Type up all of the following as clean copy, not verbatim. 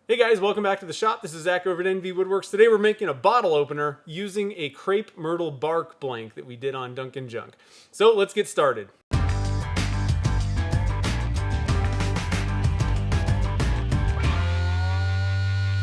Hey guys, welcome back to the shop. This is Zach over at NV Woodworks. Today we're making a bottle opener using a Crepe Myrtle bark blank that we did on Dunkin Junk. So let's get started.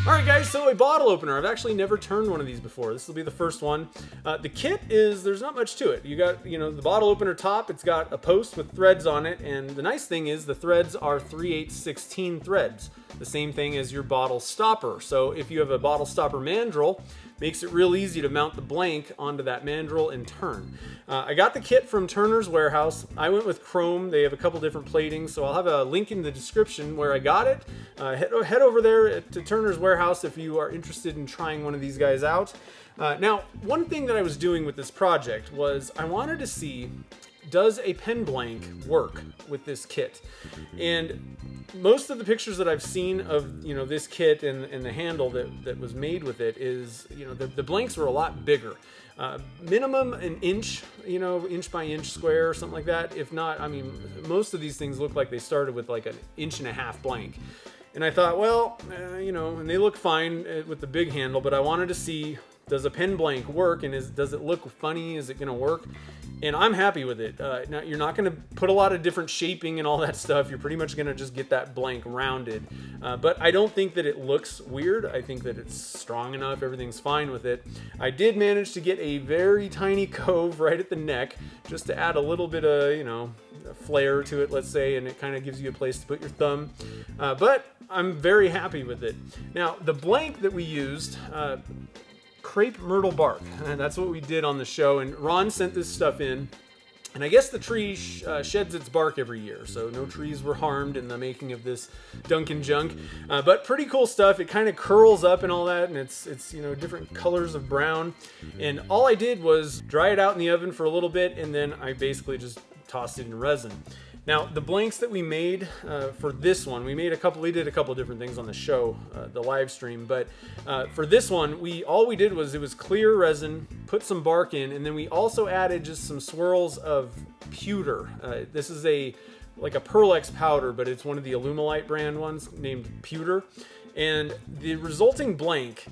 Alright guys, so a bottle opener. I've actually never turned one of these before. This will be the first one. The kit is, there's not much to it. You got, the bottle opener top, it's got a post with threads on it, and the nice thing is the threads are 3/8/16 threads. The same thing as your bottle stopper. So if you have a bottle stopper mandrel, makes it real easy to mount the blank onto that mandrel and turn. I got the kit from Turner's Warehouse. I went with chrome. They have a couple different platings, so I'll have a link in the description where I got it. Head over there to Turner's Warehouse if you are interested in trying one of these guys out. Now, one thing that I was doing with this project was I wanted to see, does a pen blank work with this kit? And most of the pictures that I've seen of this kit and the handle that was made with it is the blanks were a lot bigger, minimum an inch, inch by inch square or something like that. If not, I mean, most of these things look like they started with like an 1.5 inch blank. And I thought, well, and they look fine with the big handle, but I wanted to see, does a pen blank work, and does it look funny? Is it going to work? And I'm happy with it. Now, you're not going to put a lot of different shaping and all that stuff. You're pretty much going to just get that blank rounded. But I don't think that it looks weird. I think that it's strong enough. Everything's fine with it. I did manage to get a very tiny cove right at the neck just to add a little bit of, flair to it, let's say, and it kind of gives you a place to put your thumb. But I'm very happy with it. Now, the blank that we used, Crepe Myrtle bark, and that's what we did on the show, and Ron sent this stuff in, and I guess the tree sheds its bark every year, so no trees were harmed in the making of this Dunkin Junk, but pretty cool stuff. It kind of curls up and all that, and it's different colors of brown, and all I did was dry it out in the oven for a little bit, and then I basically just tossed it in resin. Now, the blanks that we made for this one, we did a couple different things on the show, the live stream, but for this one, all we did was, it was clear resin, put some bark in, and then we also added just some swirls of pewter. This is like a Pearl-X powder, but it's one of the Alumilite brand ones named Pewter, and the resulting blank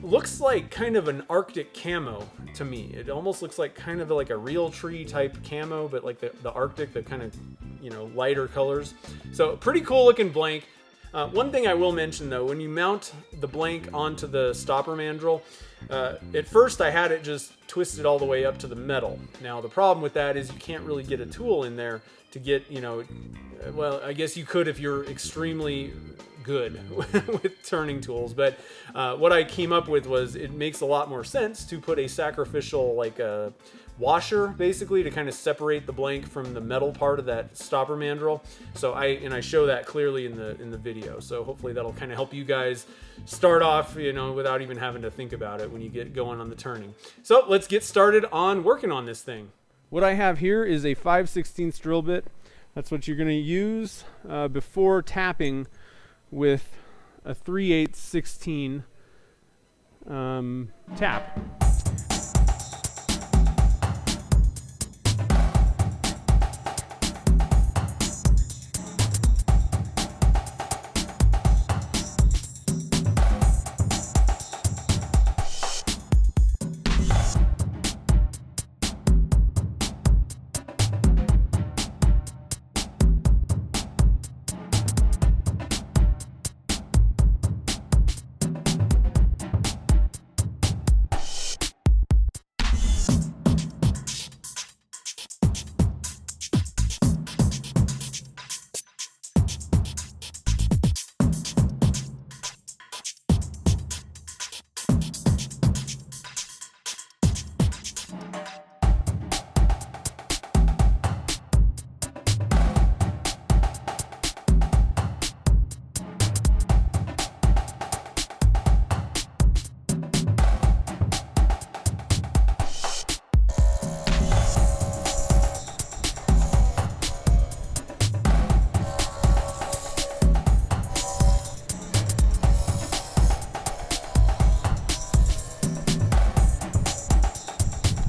looks like kind of an Arctic camo to me. It almost looks like kind of like a Realtree type camo, but like the Arctic, the kind of, lighter colors. So pretty cool looking blank. One thing I will mention though, when you mount the blank onto the stopper mandrel, at first I had it just twisted all the way up to the metal. Now the problem with that is you can't really get a tool in there to get, well, I guess you could if you're extremely good with turning tools, but what I came up with was, it makes a lot more sense to put a sacrificial, like a washer, basically, to kind of separate the blank from the metal part of that stopper mandrel. So I show that clearly in the video. So hopefully that'll kind of help you guys start off, without even having to think about it when you get going on the turning. So let's get started on working on this thing. What I have here is a 5/16 drill bit. That's what you're going to use before tapping with a 3/8/16 tap.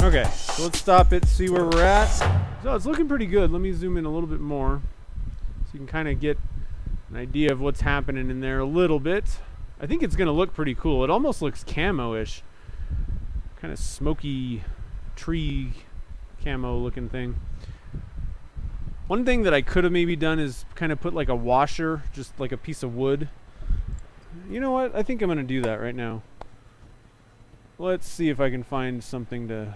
Okay, so let's stop it, see where we're at. So it's looking pretty good. Let me zoom in a little bit more so you can kind of get an idea of what's happening in there a little bit. I think it's going to look pretty cool. It almost looks camo-ish. Kind of smoky tree camo looking thing. One thing that I could have maybe done is kind of put like a washer, just like a piece of wood. You know what? I think I'm going to do that right now. Let's see if I can find something to...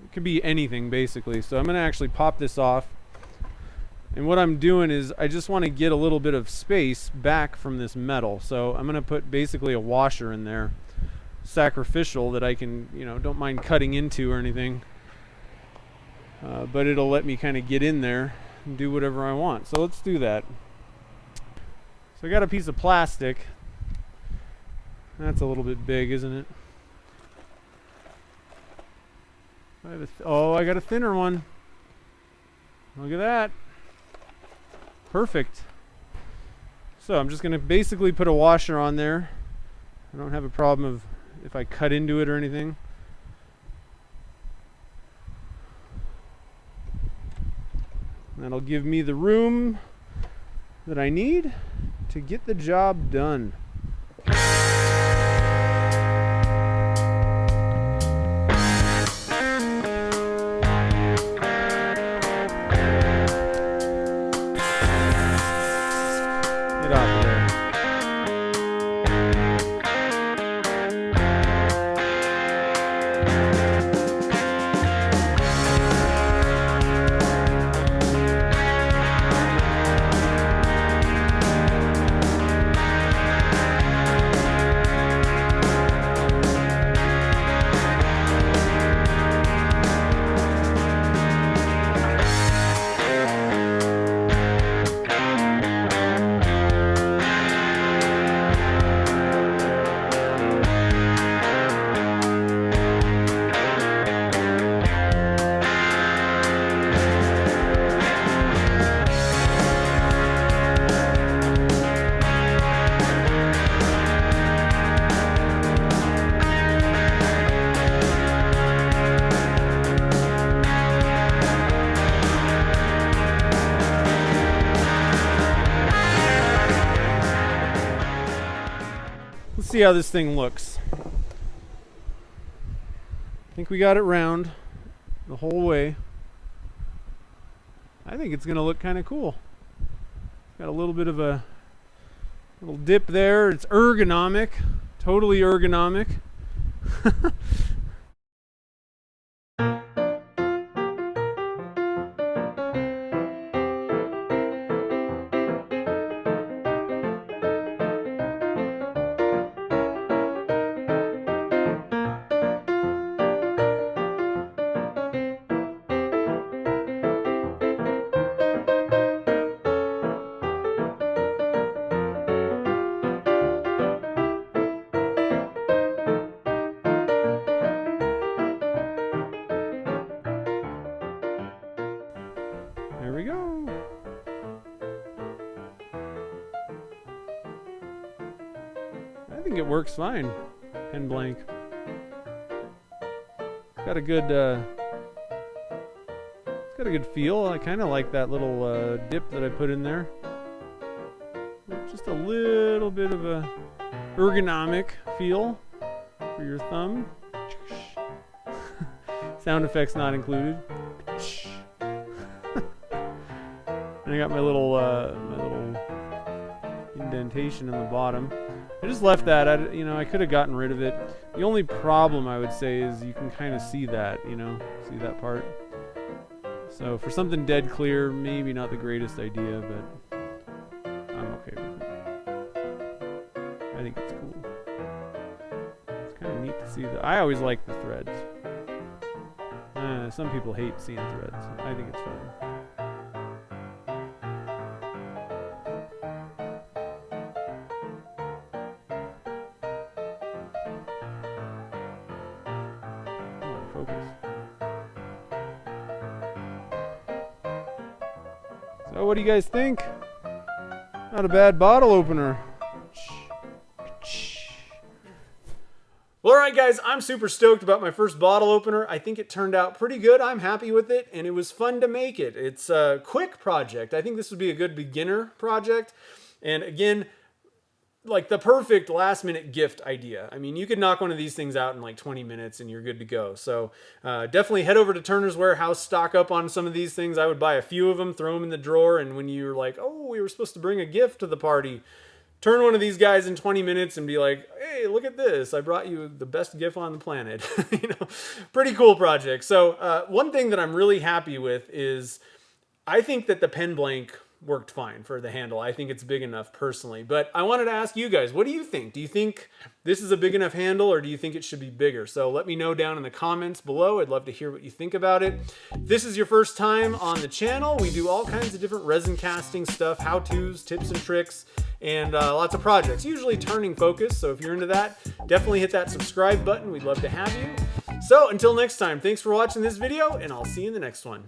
It could be anything, basically. So I'm going to actually pop this off. And what I'm doing is I just want to get a little bit of space back from this metal. So I'm going to put basically a washer in there. Sacrificial that I can, you know, don't mind cutting into or anything. But it'll let me kind of get in there and do whatever I want. So let's do that. So I got a piece of plastic. That's a little bit big, isn't it? I got a thinner one. Look at that. Perfect. So I'm just going to basically put a washer on there. I don't have a problem of if I cut into it or anything. That'll give me the room that I need to get the job done. See how this thing looks. I think we got it round the whole way. I think it's going to look kind of cool. Got a little bit of a little dip there. It's ergonomic, totally ergonomic. There we go. I think it works fine. Pen blank. It's got a good feel. I kind of like that little dip that I put in there. Just a little bit of a ergonomic feel for your thumb. Sound effects not included. And I got my little indentation in the bottom. I just left that. I could have gotten rid of it. The only problem I would say is you can kind of see that, see that part. So for something dead clear, maybe not the greatest idea, but I'm okay with it. I think it's cool. It's kind of neat to see I always like the threads. Some people hate seeing threads. I think it's fun. Focus. So what do you guys think? Not a bad bottle opener. Well, alright guys, I'm super stoked about my first bottle opener. I think it turned out pretty good. I'm happy with it, and it was fun to make it. It's a quick project. I think this would be a good beginner project. And again, like the perfect last minute gift idea. I mean, you could knock one of these things out in like 20 minutes and you're good to go. So definitely head over to Turner's Warehouse, stock up on some of these things. I would buy a few of them, throw them in the drawer. And when you're like, oh, we were supposed to bring a gift to the party, turn one of these guys in 20 minutes and be like, hey, look at this. I brought you the best gift on the planet. You know, pretty cool project. So one thing that I'm really happy with is I think that the pen blank worked fine for the handle. I think it's big enough personally, but I wanted to ask you guys, what do you think? Do you think this is a big enough handle, or do you think it should be bigger? So let me know down in the comments below. I'd love to hear what you think about it. If this is your first time on the channel, we do all kinds of different resin casting stuff, how-tos, tips and tricks, and lots of projects, usually turning focus. So if you're into that, definitely hit that subscribe button. We'd love to have you. So until next time, thanks for watching this video, and I'll see you in the next one.